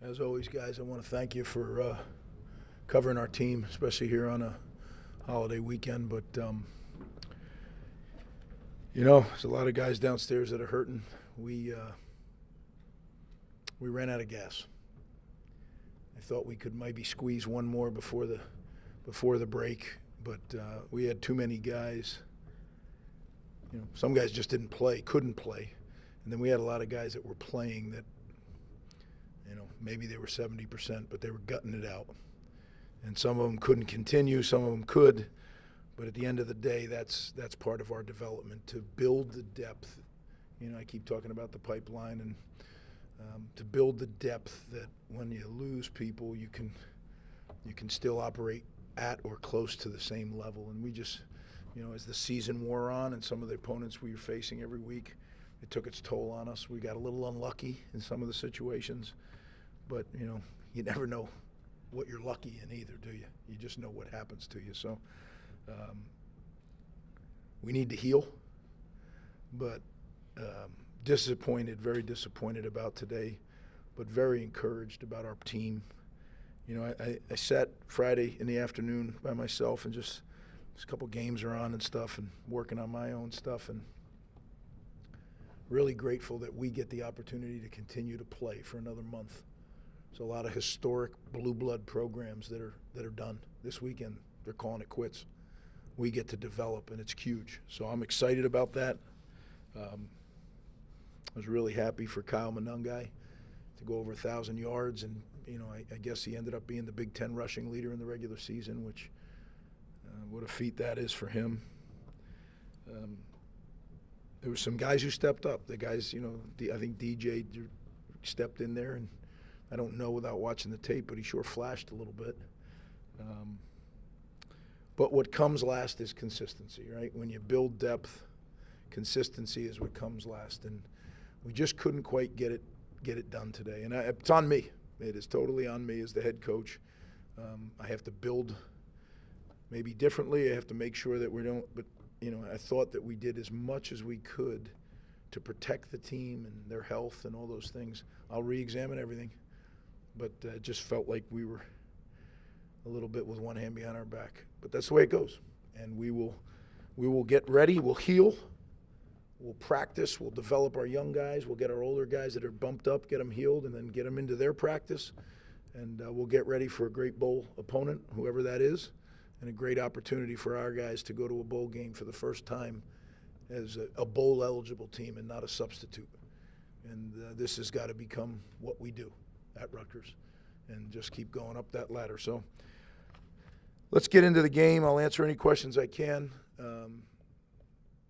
As always, guys, I want to thank you for covering our team, especially here on a holiday weekend. But, there's a lot of guys downstairs that are hurting. We ran out of gas. I thought we could maybe squeeze one more before the break, but we had too many guys. Some guys just couldn't play. And then we had a lot of guys that were playing that, maybe they were 70%, but they were gutting it out. And some of them couldn't continue, some of them could. But at the end of the day, that's part of our development, to build the depth. I keep talking about the pipeline, and to build the depth that when you lose people, you can still operate at or close to the same level. And we just, as the season wore on and some of the opponents we were facing every week, it took its toll on us. We got a little unlucky in some of the situations. But, you never know what you're lucky in either, do you? You just know what happens to you. So we need to heal. But very disappointed about today, but very encouraged about our team. I sat Friday in the afternoon by myself and just a couple games are on and stuff and working on my own stuff, and really grateful that we get the opportunity to continue to play for another month. There's a lot of historic blue blood programs that are done this weekend. They're calling it quits. We get to develop, and it's huge. So I'm excited about that. I was really happy for Kyle Monungai to go over 1,000 yards, and I guess he ended up being the Big Ten rushing leader in the regular season, which what a feat that is for him. There were some guys who stepped up. The guys, I think DJ stepped in there, and I don't know without watching the tape, but he sure flashed a little bit. But what comes last is consistency, right? When you build depth, consistency is what comes last. And we just couldn't quite get it done today. And it's on me. It is totally on me as the head coach. I have to build maybe differently. I have to make sure that we don't. But, I thought that we did as much as we could to protect the team and their health and all those things. I'll re-examine everything. But it just felt like we were a little bit with one hand behind our back. But that's the way it goes. And we will get ready. We'll heal. We'll practice. We'll develop our young guys. We'll get our older guys that are bumped up, get them healed, and then get them into their practice. And we'll get ready for a great bowl opponent, whoever that is, and a great opportunity for our guys to go to a bowl game for the first time as a bowl-eligible team and not a substitute. And this has got to become what we do at Rutgers and just keep going up that ladder. So let's get into the game. I'll answer any questions I can,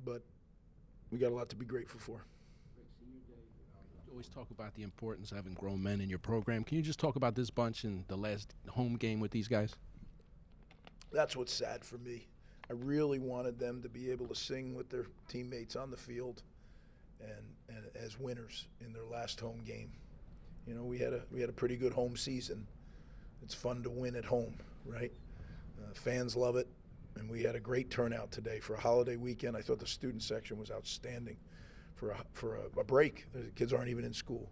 but we got a lot to be grateful for. You always talk about the importance of having grown men in your program. Can you just talk about this bunch and the last home game with these guys? That's what's sad for me. I really wanted them to be able to sing with their teammates on the field and as winners in their last home game. We had a pretty good home season. It's fun to win at home, right? Fans love it, and we had a great turnout today for a holiday weekend. I thought the student section was outstanding for a break. The kids aren't even in school,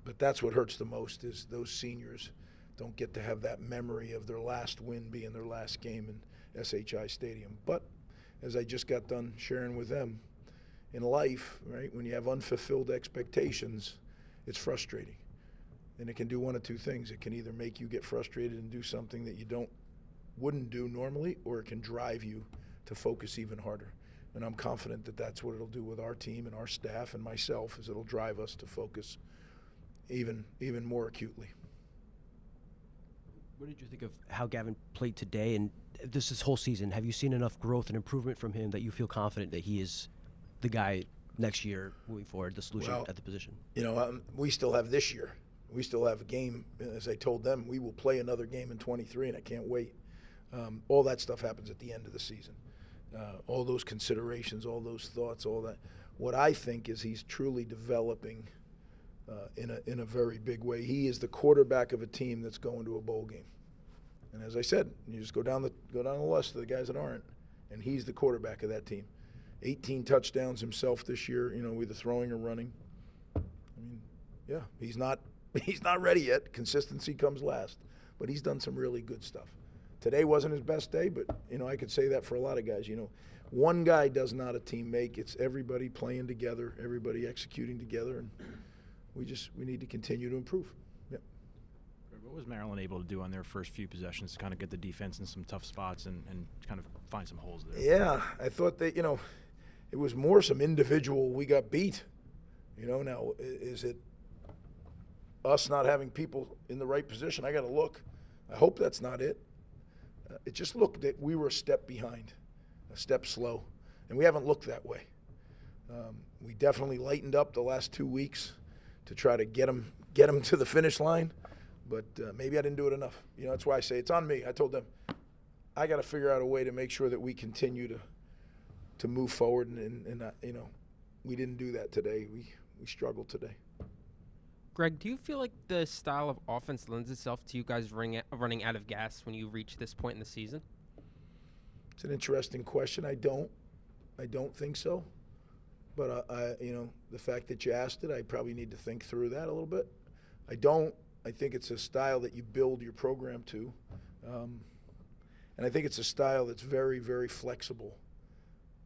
but that's what hurts the most is those seniors don't get to have that memory of their last win being their last game in SHI Stadium. But as I just got done sharing with them, in life, right, when you have unfulfilled expectations, it's frustrating. And it can do one of two things. It can either make you get frustrated and do something that you wouldn't do normally, or it can drive you to focus even harder. And I'm confident that that's what it'll do with our team and our staff and myself, is it'll drive us to focus even more acutely. What did you think of how Gavin played today and this whole season? Have you seen enough growth and improvement from him that you feel confident that he is the guy next year moving forward, the solution at the position? We still have this year. We still have a game. As I told them, we will play another game in 23, and I can't wait. All that stuff happens at the end of the season. All those considerations, all those thoughts, all that. What I think is he's truly developing in a very big way. He is the quarterback of a team that's going to a bowl game. And as I said, you just go down the list of the guys that aren't, and he's the quarterback of that team. 18 touchdowns himself this year, either throwing or running. I mean, yeah, he's not He's not ready yet. Consistency comes last. But he's done some really good stuff. Today wasn't his best day, but, I could say that for a lot of guys. One guy does not a team make. It's everybody playing together, everybody executing together, and we need to continue to improve. Yep. What was Maryland able to do on their first few possessions to kind of get the defense in some tough spots and kind of find some holes there? Yeah, I thought that, it was more some individual, we got beat. Now, is it us not having people in the right position? I got to look. I hope that's not it. It just looked that we were a step behind, a step slow, and we haven't looked that way. We definitely lightened up the last 2 weeks to try to get them to the finish line, but maybe I didn't do it enough. That's why I say it's on me. I told them I got to figure out a way to make sure that we continue to move forward, and we didn't do that today. We struggled today. Greg, do you feel like the style of offense lends itself to you guys running out of gas when you reach this point in the season? It's an interesting question. I don't think so. But the fact that you asked it, I probably need to think through that a little bit. I don't. I think it's a style that you build your program to, and I think it's a style that's very, very flexible.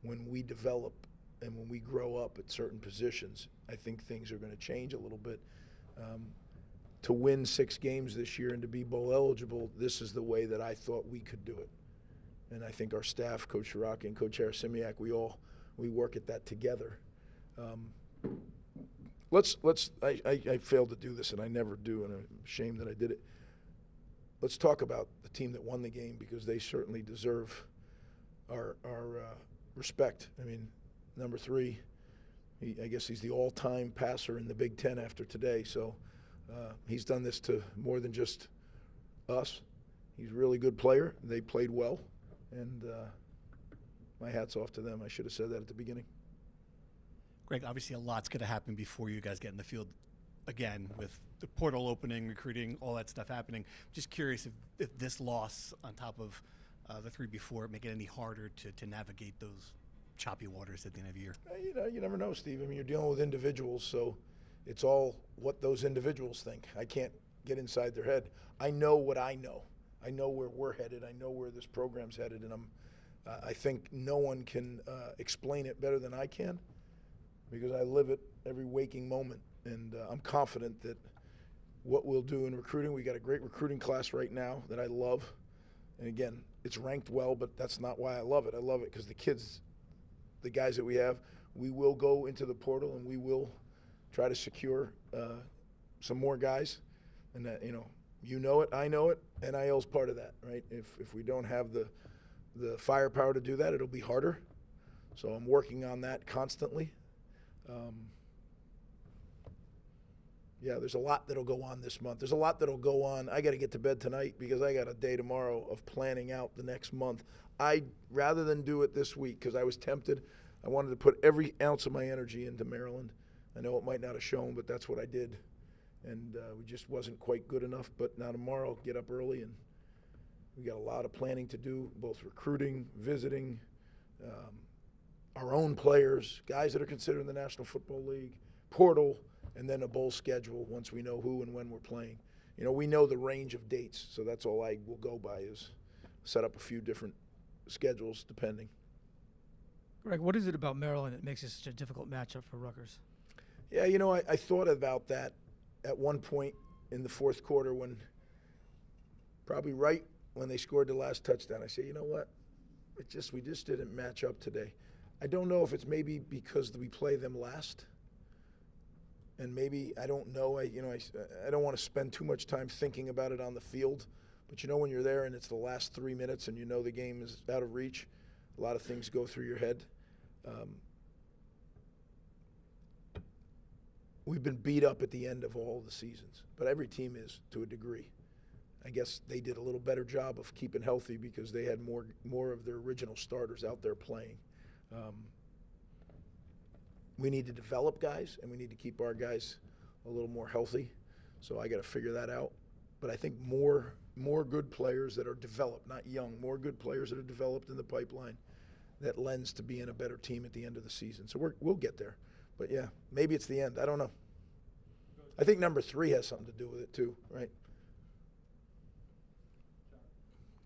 When we develop and when we grow up at certain positions, I think things are going to change a little bit. To win 6 games this year and to be bowl eligible, this is the way that I thought we could do it. And I think our staff, Coach Shiraki and Coach Harasimiak, we work at that together. I failed to do this, and I never do, and I'm ashamed that I did it. Let's talk about the team that won the game, because they certainly deserve our respect. I mean, number 3, I guess he's the all-time passer in the Big Ten after today, so he's done this to more than just us. He's a really good player. They played well, and my hat's off to them. I should have said that at the beginning. Greg, obviously a lot's going to happen before you guys get in the field again, with the portal opening, recruiting, all that stuff happening. Just curious if this loss on top of the 3 before make it any harder to navigate those choppy waters at the end of the year. You never know, Steve. I mean, you're dealing with individuals, so it's all what those individuals think. I can't get inside their head. I know what I know. I know where we're headed. I know where this program's headed, and I think no one can explain it better than I can, because I live it every waking moment, and I'm confident that what we'll do in recruiting, we got a great recruiting class right now that I love, and again, it's ranked well, but that's not why I love it. I love it because the kids, the guys that we have, we will go into the portal and we will try to secure some more guys, and that you know it, I know it, NIL's part of that, right? If we don't have the firepower to do that, it'll be harder. So I'm working on that constantly. Yeah, there's a lot that'll go on this month. There's a lot that'll go on. I got to get to bed tonight because I got a day tomorrow of planning out the next month. Rather than do it this week, because I was tempted, I wanted to put every ounce of my energy into Maryland. I know it might not have shown, but that's what I did. And we just wasn't quite good enough. But now tomorrow, I'll get up early, and we got a lot of planning to do, both recruiting, visiting, our own players, guys that are considered in the National Football League, portal, and then a bowl schedule once we know who and when we're playing. We know the range of dates, so that's all I will go by, is set up a few different schedules depending. Greg, what is it about Maryland that makes it such a difficult matchup for Rutgers? Yeah, I thought about that at one point in the fourth quarter, when probably right when they scored the last touchdown. I say, you know what? We just didn't match up today. I don't know if it's maybe because we play them last. And maybe, I don't know, I don't want to spend too much time thinking about it on the field. But when you're there and it's the last 3 minutes and the game is out of reach, a lot of things go through your head. We've been beat up at the end of all the seasons, but every team is to a degree. I guess they did a little better job of keeping healthy because they had more of their original starters out there playing. We need to develop guys, and we need to keep our guys a little more healthy. So I got to figure that out. But I think more good players that are developed, not young, more good players that are developed in the pipeline, that lends to being a better team at the end of the season. So we'll get there. But yeah, maybe it's the end. I don't know. I think number 3 has something to do with it too, right?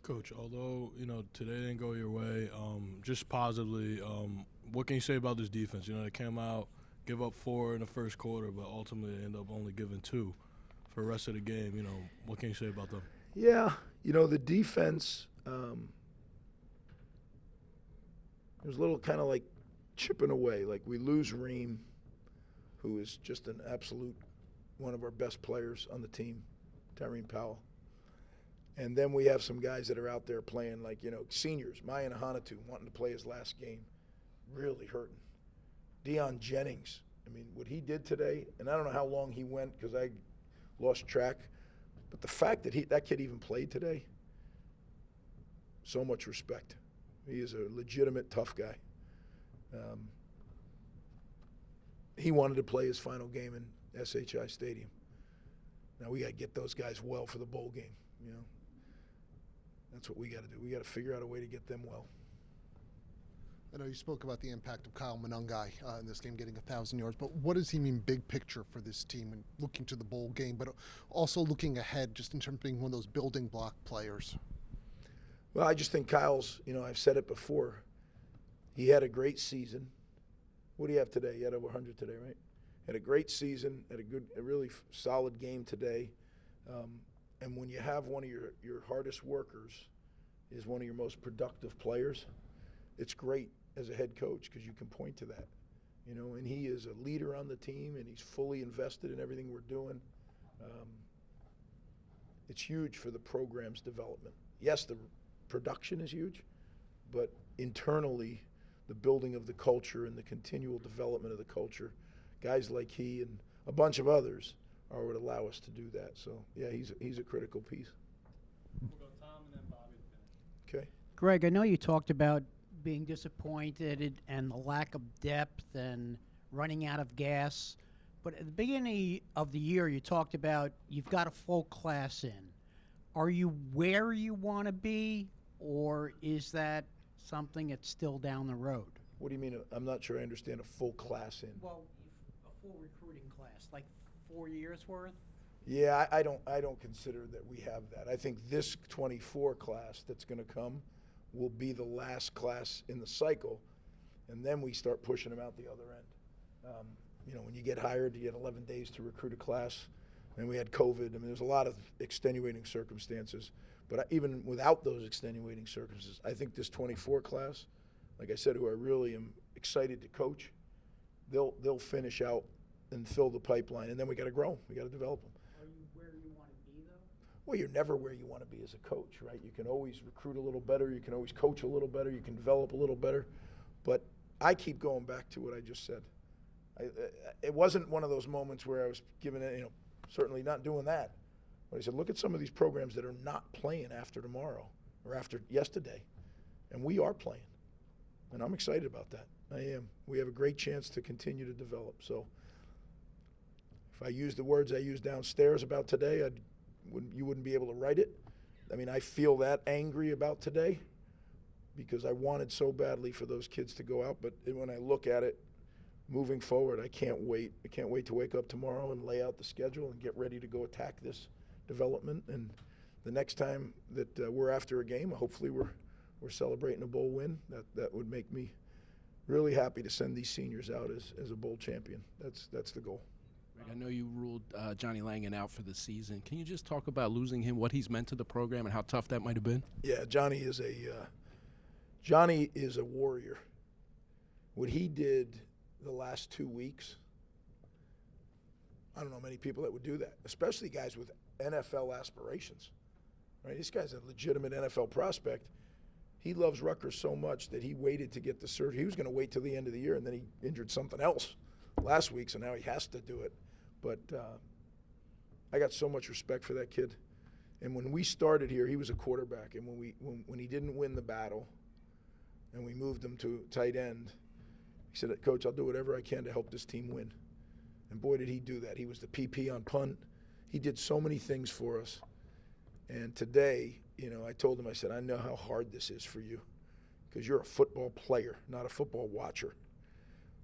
Coach, although, today didn't go your way, just positively, what can you say about this defense? They came out, give up 4 in the first quarter, but ultimately they end up only giving 2 for the rest of the game. What can you say about them? Yeah, the defense, it was a little kind of like chipping away. Like we lose Reem, who is just an absolute one of our best players on the team, Tyreen Powell. And then we have some guys that are out there playing like, seniors. Mayan Hanatu wanting to play his last game, really hurting. Deion Jennings, what he did today, and I don't know how long he went because I lost track, but the fact that that kid even played today, so much respect. He is a legitimate tough guy. He wanted to play his final game in SHI Stadium. Now we got to get those guys well for the bowl game, That's what we got to do. We got to figure out a way to get them well. I know you spoke about the impact of Kyle Monungai in this game, getting 1,000 yards, but what does he mean big picture for this team and looking to the bowl game, but also looking ahead just in terms of being one of those building block players? Well, I just think Kyle's, I've said it before, he had a great season. What do you have today? You had over 100 today, right? Had a great season, had a really solid game today. And when you have one of your hardest workers is one of your most productive players, it's great as a head coach because you can point to that, and he is a leader on the team and he's fully invested in everything we're doing. It's huge for the program's development. Yes, the production is huge, but internally, the building of the culture and the continual development of the culture, guys like he and a bunch of others are what allow us to do that. So, yeah, he's a critical piece. We'll go Tom and then Bobby to finish. Okay. Greg, I know you talked about being disappointed and the lack of depth and running out of gas. But at the beginning of the year, you talked about you've got a full class in. Are you where you want to be, or is that something that's still down the road? What do you mean? I'm not sure I understand a full class in. Well, a full recruiting class, like 4 years worth? Yeah, I don't consider that we have that. I think this 24 class that's going to come will be the last class in the cycle, and then we start pushing them out the other end. When you get hired, you get 11 days to recruit a class, and we had COVID. There's a lot of extenuating circumstances, but even without those extenuating circumstances, I think this 24 class, like I said, who I really am excited to coach, they'll finish out and fill the pipeline, and then we got to grow. We got to develop them. Are you where you want to be, though? Well, you're never where you want to be as a coach, right? You can always recruit a little better. You can always coach a little better. You can develop a little better. But I keep going back to what I just said. It wasn't one of those moments where I was giving it, certainly not doing that. But I said, look at some of these programs that are not playing after tomorrow or after yesterday. And we are playing. And I'm excited about that. I am. We have a great chance to continue to develop. So if I used the words I used downstairs about today, you wouldn't be able to write it. I feel that angry about today because I wanted so badly for those kids to go out. But when I look at it moving forward, I can't wait. I can't wait to wake up tomorrow and lay out the schedule and get ready to go attack this development. And the next time that we're after a game, hopefully we're celebrating a bowl win. That would make me really happy to send these seniors out as a bowl champion. That's the goal. I know you ruled Johnny Langan out for the season. Can you just talk about losing him, what he's meant to the program, and how tough that might have been? Yeah, Johnny is a warrior. What he did the last 2 weeks, I don't know many people that would do that, especially guys with NFL aspirations. Right? This guy's a legitimate NFL prospect. He loves Rutgers so much that he waited to get the cert. He was going to wait till the end of the year, and then he injured something else last week, so now he has to do it. But I got so much respect for that kid. And when we started here, he was a quarterback. And when he didn't win the battle and we moved him to tight end, he said, Coach, I'll do whatever I can to help this team win. And boy, did he do that. He was the PP on punt. He did so many things for us. And today, I told him, I said, I know how hard this is for you because you're a football player, not a football watcher.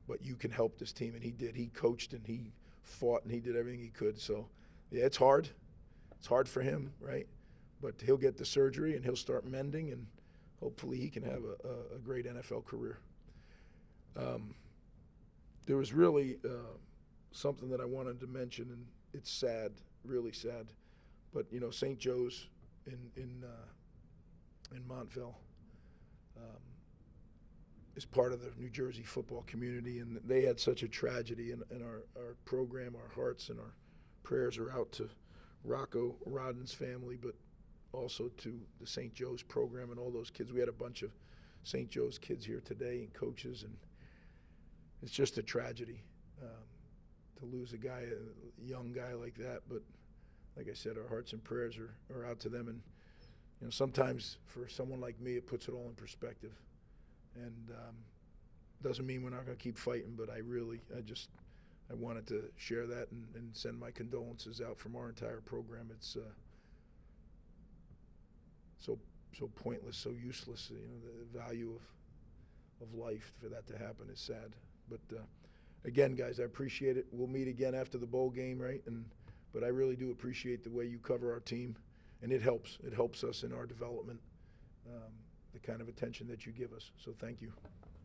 But you can help this team. And he did. He coached and he fought and he did everything he could. So, yeah, it's hard. It's hard for him, right? But he'll get the surgery and he'll start mending, and hopefully he can have a great NFL career. There was really something that I wanted to mention, and it's sad, really sad. But St. Joe's in Montville is part of the New Jersey football community, and they had such a tragedy. And our program, our hearts and our prayers are out to Rocco Rodden's family, but also to the St. Joe's program and all those kids. We had a bunch of St. Joe's kids here today and coaches, and it's just a tragedy to lose a young guy like that. But like I said, our hearts and prayers are out to them. And sometimes for someone like me, it puts it all in perspective. And doesn't mean we're not going to keep fighting, but I wanted to share that and send my condolences out from our entire program. It's so pointless, so useless. The value of life, for that to happen is sad. But again, guys, I appreciate it. We'll meet again after the bowl game, right? But I really do appreciate the way you cover our team, and it helps. It helps us in our development, the kind of attention that you give us. So thank you.